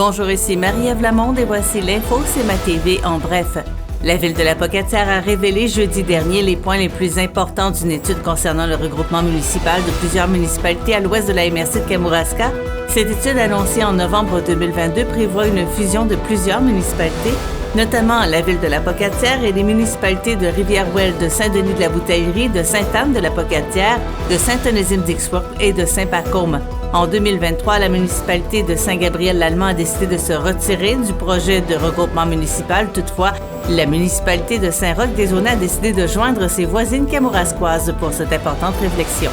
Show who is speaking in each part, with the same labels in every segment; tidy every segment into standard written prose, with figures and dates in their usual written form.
Speaker 1: Bonjour, ici Marie-Ève Lamonde et voici l'info CMA TV en bref. La ville de la Pocatière a révélé jeudi dernier les points les plus importants d'une étude concernant le regroupement municipal de plusieurs municipalités à l'ouest de la MRC de Kamouraska. Cette étude annoncée en novembre 2022 prévoit une fusion de plusieurs municipalités, notamment la ville de la Pocatière et les municipalités de Rivière-Ouelle, de Saint-Denis de la Bouteillerie, de Sainte-Anne de la Pocatière, de Saint-Onésime-d'Ixworth et de Saint-Pacôme. En 2023, la municipalité de Saint-Gabriel-l'Allemand a décidé de se retirer du projet de regroupement municipal. Toutefois, la municipalité de Saint-Roch-des-Aulnay a décidé de joindre ses voisines kamouraskoises pour cette importante réflexion.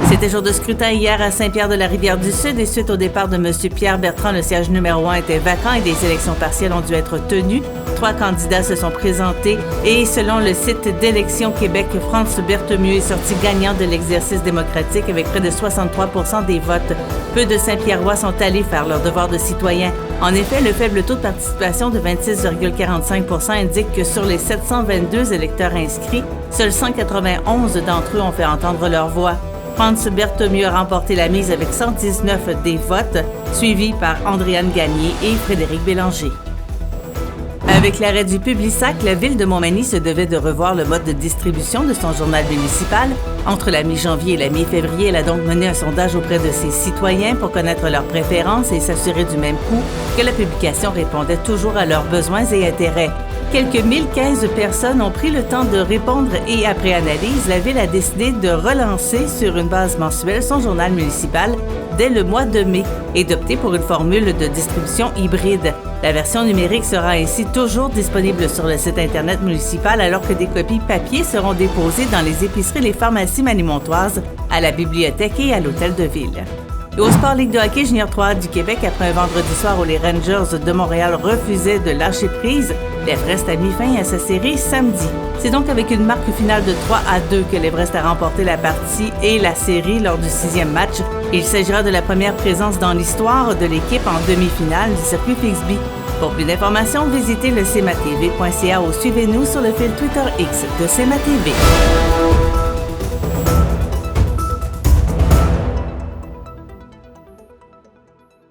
Speaker 1: C'était jour de scrutin hier à Saint-Pierre-de-la-Rivière-du-Sud et suite au départ de M. Pierre Bertrand, le siège numéro 1 était vacant et des élections partielles ont dû être tenues. 3 candidats se sont présentés et selon le site d'Élections Québec, Franz Berthemieux est sorti gagnant de l'exercice démocratique avec près de 63% des votes. Peu de Saint-Pierrois sont allés faire leur devoir de citoyen. En effet, le faible taux de participation de 26,45% indique que sur les 722 électeurs inscrits, seuls 191 d'entre eux ont fait entendre leur voix. Franz Berthemieux a remporté la mise avec 119 des votes, suivi par Andréane Gagné et Frédéric Bélanger. Avec l'arrêt du Publisac, la ville de Montmagny se devait de revoir le mode de distribution de son journal municipal. Entre la mi-janvier et la mi-février, elle a donc mené un sondage auprès de ses citoyens pour connaître leurs préférences et s'assurer du même coup que la publication répondait toujours à leurs besoins et intérêts. Quelques 1015 personnes ont pris le temps de répondre et après analyse, la ville a décidé de relancer sur une base mensuelle son journal municipal dès le mois de mai et d'opter pour une formule de distribution hybride. La version numérique sera ainsi toujours disponible sur le site Internet municipal alors que des copies papier seront déposées dans les épiceries et les pharmacies manimontoises, à la bibliothèque et à l'hôtel de ville. Et au sport Ligue de hockey junior 3 du Québec, après un vendredi soir où les Rangers de Montréal refusaient de lâcher prise, l'Everest a mis fin à sa série samedi. C'est donc avec une marque finale de 3-2 que l'Everest a remporté la partie et la série lors du 6e match. Il s'agira de la première présence dans l'histoire de l'équipe en demi-finale du circuit Fixby. Pour plus d'informations, visitez le cmatv.ca ou suivez-nous sur le fil Twitter X de CMA TV.